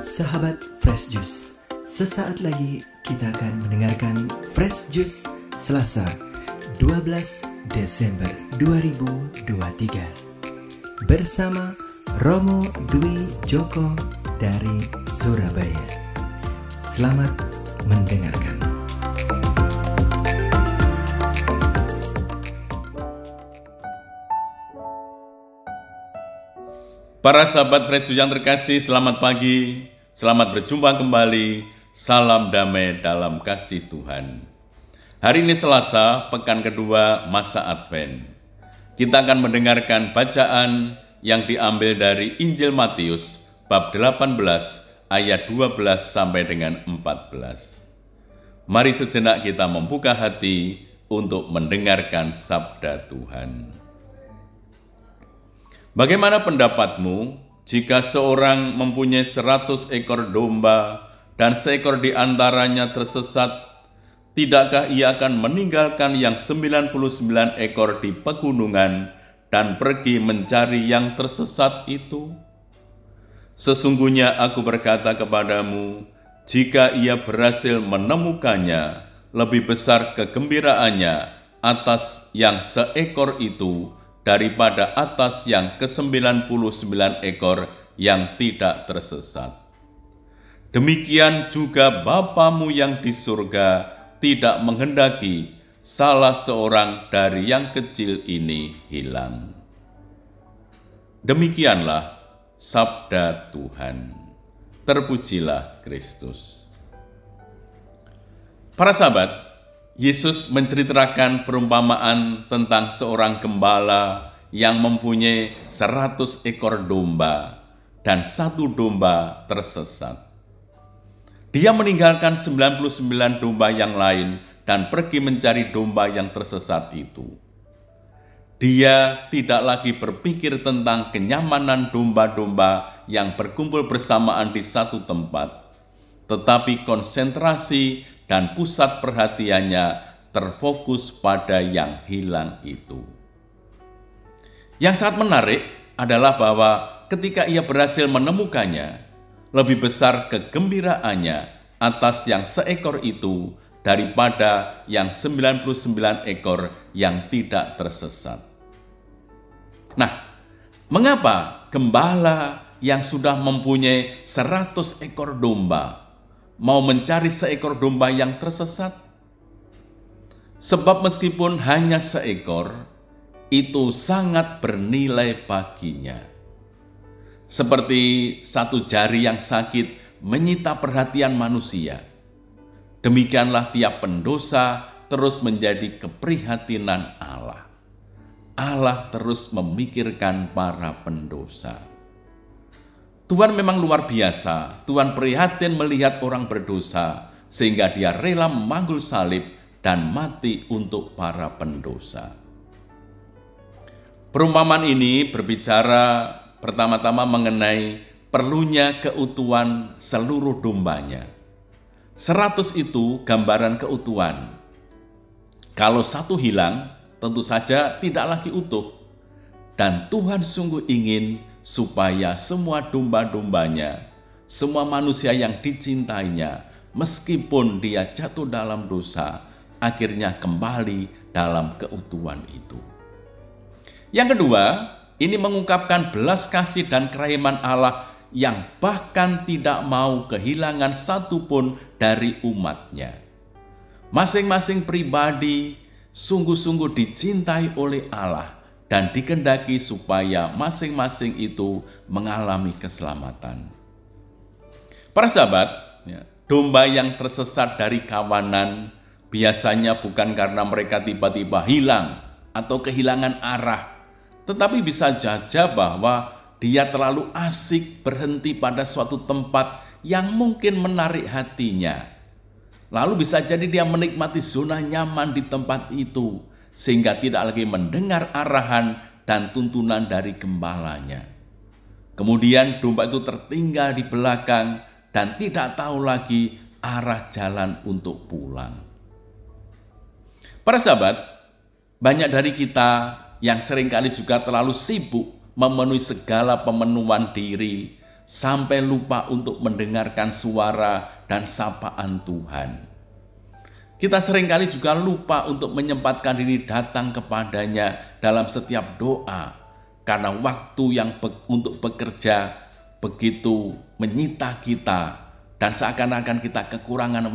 Sahabat Fresh Juice, sesaat lagi kita akan mendengarkan Fresh Juice Selasa 12 Desember 2023 bersama Romo Dwi Joko dari Surabaya. Selamat mendengarkan. Para sahabat Fresh Juice yang terkasih, selamat pagi, selamat berjumpa kembali, salam damai dalam kasih Tuhan. Hari ini Selasa, pekan kedua masa Advent. Kita akan mendengarkan bacaan yang diambil dari Injil Matius, bab 18, ayat 12 sampai dengan 14. Mari sejenak kita membuka hati untuk mendengarkan sabda Tuhan. Bagaimana pendapatmu jika seorang mempunyai 100 ekor domba dan seekor di antaranya tersesat, tidakkah ia akan meninggalkan yang 99 ekor di pegunungan dan pergi mencari yang tersesat itu? Sesungguhnya aku berkata kepadamu, jika ia berhasil menemukannya, lebih besar kegembiraannya atas yang seekor itu daripada atas yang ke-99 ekor yang tidak tersesat. Demikian juga Bapamu yang di surga tidak menghendaki salah seorang dari yang kecil ini hilang. Demikianlah sabda Tuhan. Terpujilah Kristus. Para sahabat, Yesus menceritakan perumpamaan tentang seorang gembala yang mempunyai 100 ekor domba dan satu domba tersesat. Dia meninggalkan 99 domba yang lain dan pergi mencari domba yang tersesat itu. Dia tidak lagi berpikir tentang kenyamanan domba-domba yang berkumpul bersamaan di satu tempat, tetapi konsentrasi dan pusat perhatiannya terfokus pada yang hilang itu. Yang sangat menarik adalah bahwa ketika ia berhasil menemukannya, lebih besar kegembiraannya atas yang seekor itu daripada yang 99 ekor yang tidak tersesat. Nah, mengapa gembala yang sudah mempunyai 100 ekor domba mau mencari seekor domba yang tersesat? Sebab meskipun hanya seekor, itu sangat bernilai baginya. Seperti satu jari yang sakit menyita perhatian manusia, demikianlah tiap pendosa terus menjadi keprihatinan Allah. Allah terus memikirkan para pendosa. Tuhan memang luar biasa. Tuhan prihatin melihat orang berdosa, sehingga dia rela memanggul salib dan mati untuk para pendosa. Perumpamaan ini berbicara pertama-tama mengenai perlunya keutuhan seluruh dombanya. 100 itu gambaran keutuhan. Kalau satu hilang, tentu saja tidak lagi utuh. Dan Tuhan sungguh ingin supaya semua domba-dombanya, semua manusia yang dicintainya, meskipun dia jatuh dalam dosa, akhirnya kembali dalam keutuhan itu. Yang kedua, ini mengungkapkan belas kasih dan kerahiman Allah yang bahkan tidak mau kehilangan satupun dari umatnya. Masing-masing pribadi sungguh-sungguh dicintai oleh Allah dan dikehendaki supaya masing-masing itu mengalami keselamatan. Para sahabat, domba yang tersesat dari kawanan biasanya bukan karena mereka tiba-tiba hilang atau kehilangan arah, tetapi bisa saja bahwa dia terlalu asik berhenti pada suatu tempat yang mungkin menarik hatinya. Lalu bisa jadi dia menikmati zona nyaman di tempat itu, sehingga tidak lagi mendengar arahan dan tuntunan dari gembalanya. Kemudian domba itu tertinggal di belakang dan tidak tahu lagi arah jalan untuk pulang. Para sahabat, banyak dari kita yang seringkali juga terlalu sibuk memenuhi segala pemenuhan diri, sampai lupa untuk mendengarkan suara dan sapaan Tuhan. Kita seringkali juga lupa untuk menyempatkan diri datang kepadanya dalam setiap doa, karena waktu yang untuk bekerja begitu menyita kita, dan seakan-akan kita kekurangan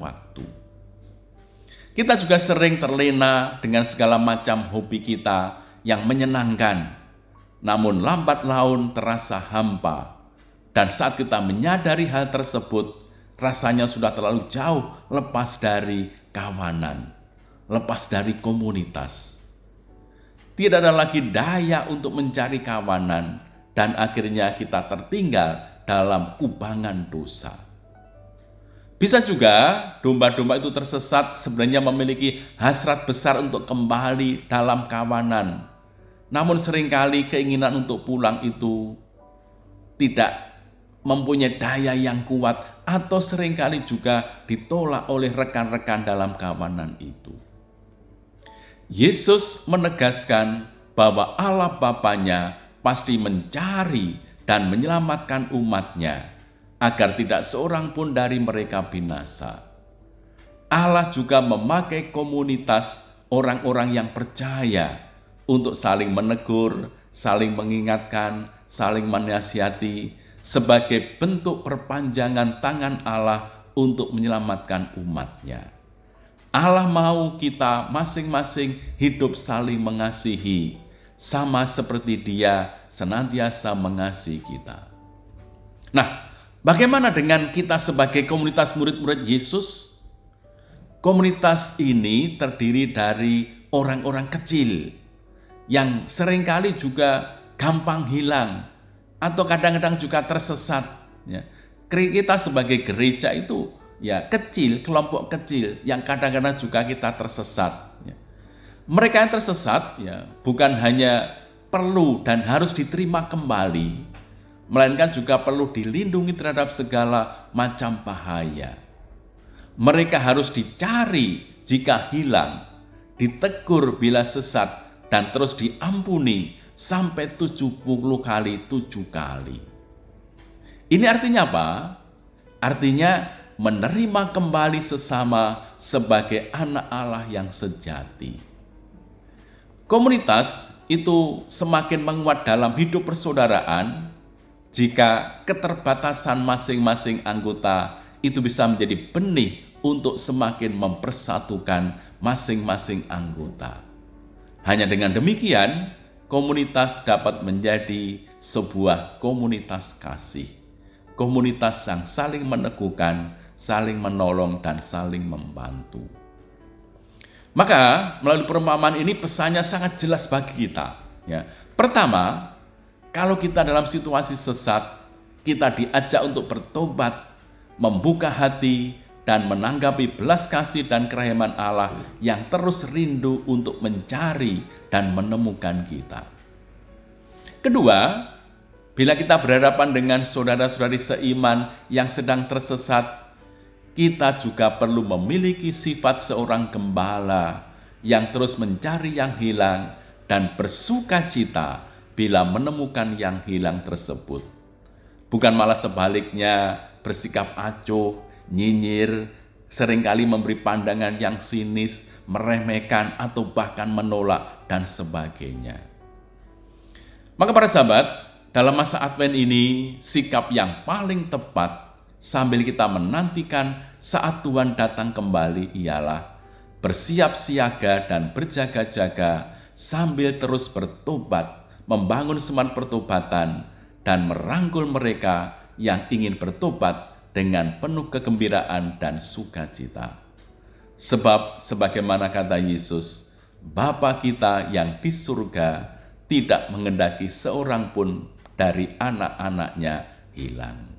waktu. Kita juga sering terlena dengan segala macam hobi kita yang menyenangkan, namun lambat laun terasa hampa. Dan saat kita menyadari hal tersebut, rasanya sudah terlalu jauh lepas dari kawanan, lepas dari komunitas. Tidak ada lagi daya untuk mencari kawanan, dan akhirnya kita tertinggal dalam kubangan dosa. Bisa juga domba-domba itu tersesat sebenarnya memiliki hasrat besar untuk kembali dalam kawanan. Namun seringkali keinginan untuk pulang itu tidak mempunyai daya yang kuat, atau seringkali juga ditolak oleh rekan-rekan dalam kawanan itu. Yesus menegaskan bahwa Allah Bapanya pasti mencari dan menyelamatkan umatnya, agar tidak seorang pun dari mereka binasa. Allah juga memakai komunitas orang-orang yang percaya untuk saling menegur, saling mengingatkan, saling menasihati, sebagai bentuk perpanjangan tangan Allah untuk menyelamatkan umatnya. Allah mau kita masing-masing hidup saling mengasihi, sama seperti Dia senantiasa mengasihi kita. Nah, bagaimana dengan kita sebagai komunitas murid-murid Yesus? Komunitas ini terdiri dari orang-orang kecil yang seringkali juga gampang hilang, atau kadang-kadang juga tersesat. Ya. Kita sebagai gereja itu ya kecil, kelompok kecil yang kadang-kadang juga kita tersesat. Ya. Mereka yang tersesat ya bukan hanya perlu dan harus diterima kembali, melainkan juga perlu dilindungi terhadap segala macam bahaya. Mereka harus dicari jika hilang, ditegur bila sesat, dan terus diampuni sampai 70 kali 7 kali. Ini artinya apa? Artinya menerima kembali sesama sebagai anak Allah yang sejati. Komunitas itu semakin menguat dalam hidup persaudaraan jika keterbatasan masing-masing anggota itu bisa menjadi benih untuk semakin mempersatukan masing-masing anggota. Hanya dengan demikian, komunitas dapat menjadi sebuah komunitas kasih, komunitas yang saling meneguhkan, saling menolong, dan saling membantu. Maka melalui perumpamaan ini pesannya sangat jelas bagi kita. Ya. Pertama, kalau kita dalam situasi sesat, kita diajak untuk bertobat, membuka hati, dan menanggapi belas kasih dan kerahiman Allah yang terus rindu untuk mencari dan menemukan kita. Kedua, bila kita berhadapan dengan saudara-saudari seiman yang sedang tersesat, kita juga perlu memiliki sifat seorang gembala yang terus mencari yang hilang dan bersukacita bila menemukan yang hilang tersebut. Bukan malah sebaliknya bersikap acuh, nyinyir, seringkali memberi pandangan yang sinis, meremehkan, atau bahkan menolak, dan sebagainya. Maka para sahabat, dalam masa Advent ini, sikap yang paling tepat sambil kita menantikan saat Tuhan datang kembali ialah bersiap siaga dan berjaga-jaga sambil terus bertobat, membangun semangat pertobatan, dan merangkul mereka yang ingin bertobat dengan penuh kegembiraan dan sukacita. Sebab sebagaimana kata Yesus, Bapa kita yang di surga tidak menghendaki seorang pun dari anak-anaknya hilang.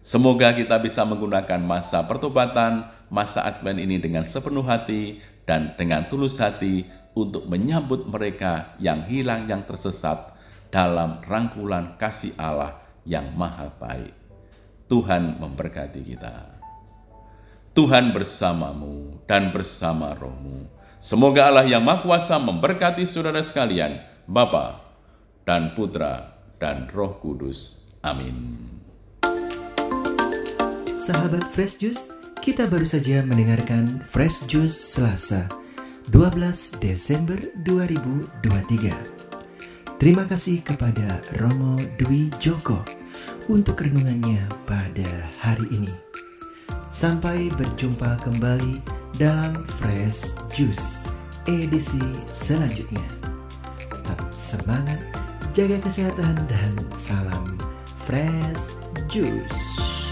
Semoga kita bisa menggunakan masa pertobatan, masa Advent ini dengan sepenuh hati dan dengan tulus hati untuk menyambut mereka yang hilang, yang tersesat dalam rangkulan kasih Allah yang maha baik. Tuhan memberkati kita. Tuhan bersamamu dan bersama rohmu. Semoga Allah yang Maha Kuasa memberkati saudara sekalian, Bapa dan Putra dan Roh Kudus. Amin. Sahabat Fresh Juice, kita baru saja mendengarkan Fresh Juice Selasa 12 Desember 2023. Terima kasih kepada Romo Dwi Joko untuk renungannya pada hari ini. Sampai berjumpa kembali dalam Fresh Juice edisi selanjutnya. Tetap semangat, jaga kesehatan, dan salam Fresh Juice.